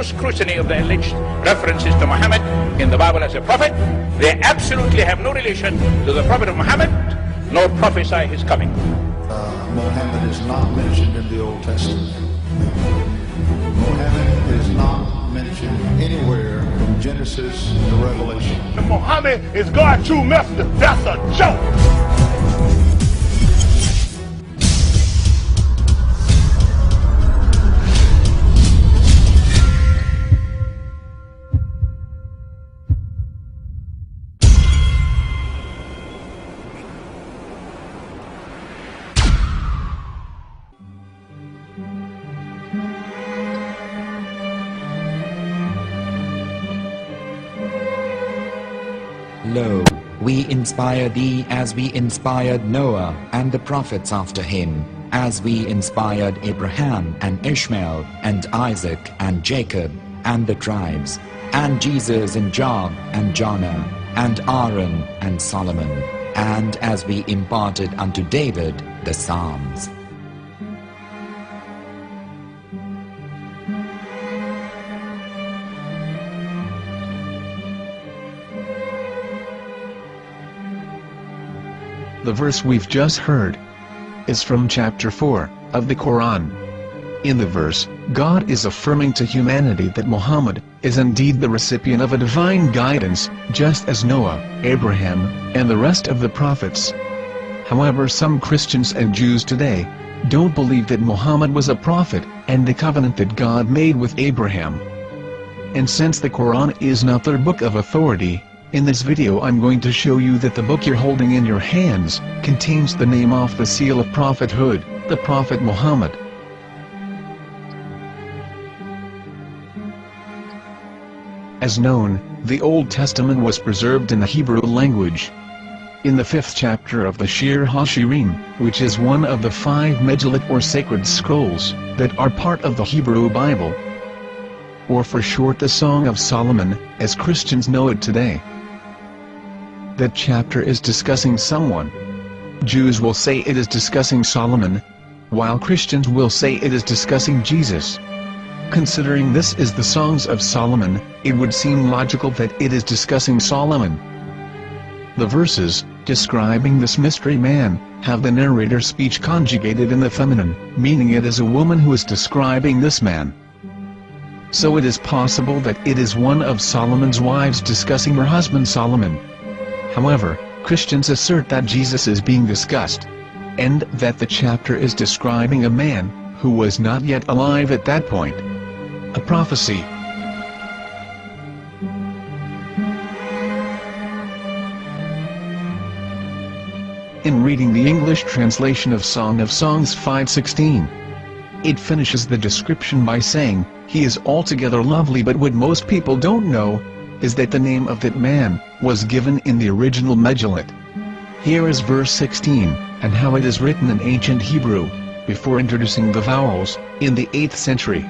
no scrutiny of the alleged references to Muhammad in the Bible as a prophet. They absolutely have no relation to the prophet of Muhammad, nor prophesy his coming. Muhammad is not mentioned in the Old Testament. Muhammad is not mentioned anywhere from Genesis to Revelation. Muhammad is God's true messenger. That's a joke. Lo, we inspire thee as we inspired Noah and the prophets after him, as we inspired Abraham and Ishmael and Isaac and Jacob and the tribes, and Jesus and Job and Jonah and Aaron and Solomon, and as we imparted unto David the Psalms. The verse we've just heard is from chapter 4 of the Quran. In the verse, God is affirming to humanity that Muhammad is indeed the recipient of a divine guidance, just as Noah, Abraham, and the rest of the prophets. However, some Christians and Jews today don't believe that Muhammad was a prophet and the covenant that God made with Abraham. And since the Quran is not their book of authority, in this video I'm going to show you that the book you're holding in your hands contains the name off the seal of prophethood, the Prophet Muhammad. As known, the Old Testament was preserved in the Hebrew language. In the 5th chapter of the Shir HaShirim, which is one of the 5 Megillat or sacred scrolls that are part of the Hebrew Bible, or for short the Song of Solomon, as Christians know it today. That chapter is discussing someone. Jews will say it is discussing Solomon, while Christians will say it is discussing Jesus. Considering this is the Songs of Solomon, it would seem logical that it is discussing Solomon. The verses, describing this mystery man, have the narrator's speech conjugated in the feminine, meaning it is a woman who is describing this man. So it is possible that it is one of Solomon's wives discussing her husband Solomon. However, Christians assert that Jesus is being discussed, and that the chapter is describing a man who was not yet alive at that point. A prophecy. In reading the English translation of Song of Songs 5:16, it finishes the description by saying, "He is altogether lovely," but what most people don't know is that the name of that man was given in the original Megillat. Here is verse 16, and how it is written in ancient Hebrew, before introducing the vowels, in the 8th century.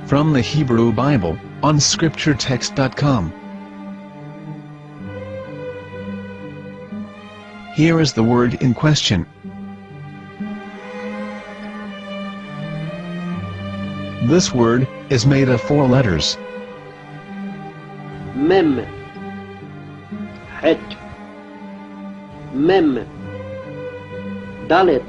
From the Hebrew Bible, on scripturetext.com. Here is the word in question. This word is made of 4 letters. Mem, Het, Mem, Dalet.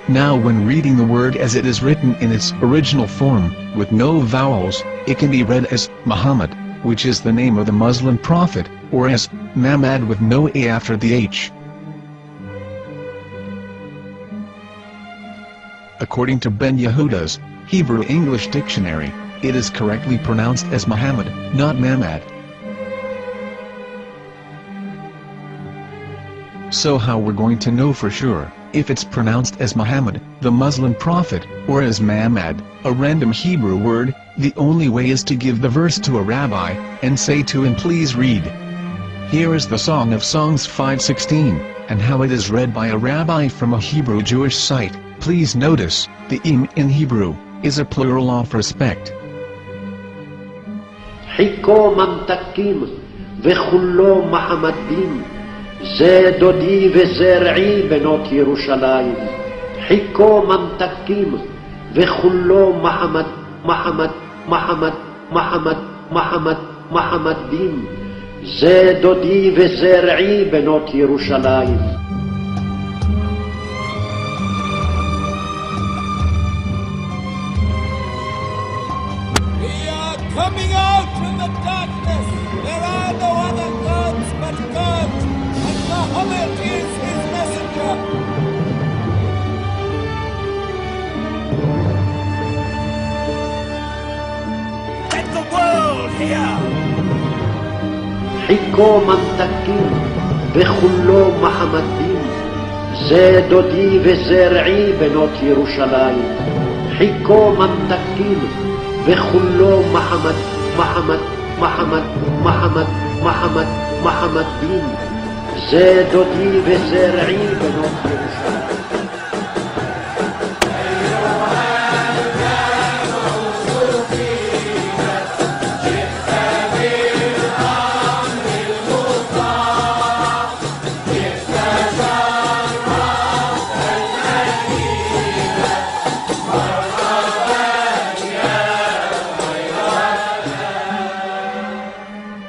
Now when reading the word as it is written in its original form, with no vowels, it can be read as Muhammad, which is the name of the Muslim prophet, or as Mamad with no A after the H. According to Ben Yehuda's Hebrew English Dictionary, it is correctly pronounced as Muhammad, not Mamad. So how we're going to know for sure if it's pronounced as Muhammad, the Muslim prophet, or as Mamad, a random Hebrew word? The only way is to give the verse to a rabbi and say to him, "Please read." Here is the Song of Songs 5:16, and how it is read by a rabbi from a Hebrew Jewish site. Please notice, the im in Hebrew is a plural of respect. Hiko mamtakim vechullo Mahamadim ze dodi vezer'i benot Yerushalayim. Hiko mamtakim וכולו מחמד, מחמד, מחמד, מחמד, מחמד, מחמדים. זה דודי וזרעי בנות ירושלים. We are coming out from the darkness. There are no other gods but God, and Muhammad is his messenger. Let the world hear. חיכו ממתקים וכולו מחמדים. זה דודי וזרעי בנות ירושלים. חיכו ממתקים וכולו מחמד, מחמד, מחמד, מחמד, מחמד, מחמדים. זה דודי וזרעי בנות ירושלים.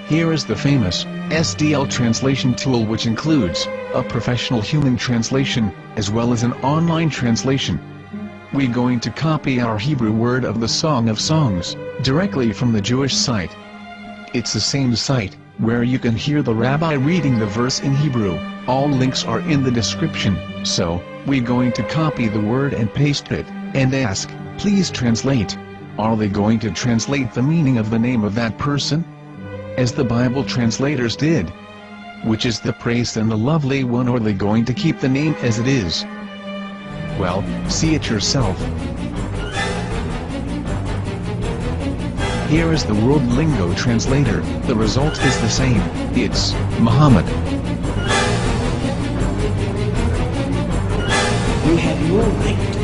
Here is the famous SDL translation tool, which includes a professional human translation as well as an online translation. We're going to copy our Hebrew word of the Song of Songs directly from the Jewish site. It's the same site where you can hear the rabbi reading the verse in Hebrew. All links are in the description, so we're going to copy the word and paste it and ask, please translate. Are they going to translate the meaning of the name of that person? As the Bible translators did. Which is the praised and the lovely one, or are they going to keep the name as it is? Well, see it yourself. Here is the World Lingo translator. The result is the same. It's Muhammad. You have no right.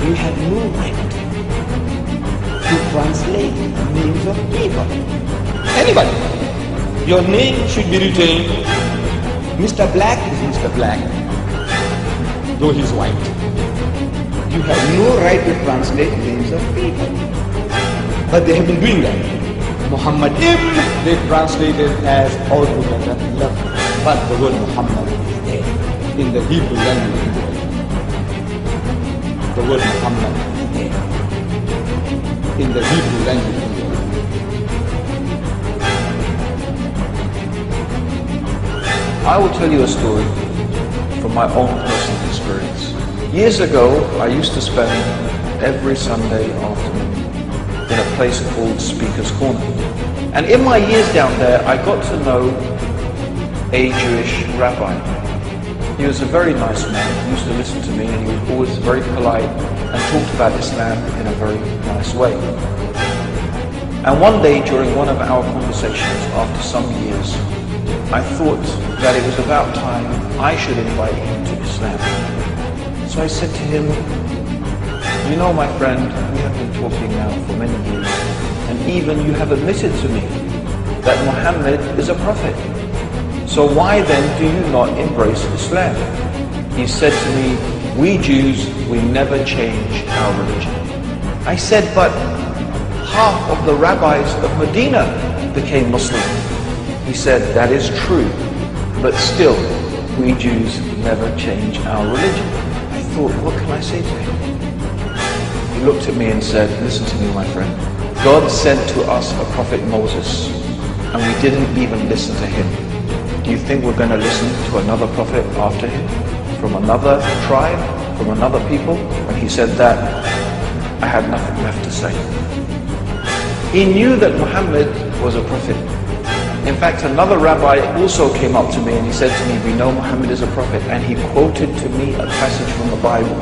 You have no right to translate names of people. Anybody. Your name should be retained. Mr. Black is Mr. Black, though he's white. You have no right to translate names of people. But they have been doing that. Muhammad Ibn, they translated as altogether love. But the word Muhammad is there in the Hebrew language. The word Muhammad is there in the Hebrew language. I will tell you a story from my own personal experience. Years ago, I used to spend every Sunday afternoon in a place called Speaker's Corner. And in my years down there, I got to know a Jewish rabbi. He was a very nice man. He used to listen to me, and he was always very polite and talked about Islam in a very nice way. And one day during one of our conversations after some years, I thought that it was about time I should invite him to Islam. So I said to him, you know, my friend, we have been talking now for many years, and even you have admitted to me that Muhammad is a prophet. So why then do you not embrace Islam? He said to me, we Jews, we never change our religion. I said, but half of the rabbis of Medina became Muslim. He said, that is true, but still, we Jews never change our religion. I thought, what can I say to him? He looked at me and said, listen to me, my friend. God sent to us a prophet Moses, and we didn't even listen to him. Do you think we're going to listen to another prophet after him? From another tribe? From another people? When he said that, I had nothing left to say. He knew that Muhammad was a prophet. In fact, another rabbi also came up to me and he said to me, we know Muhammad is a prophet, and he quoted to me a passage from the Bible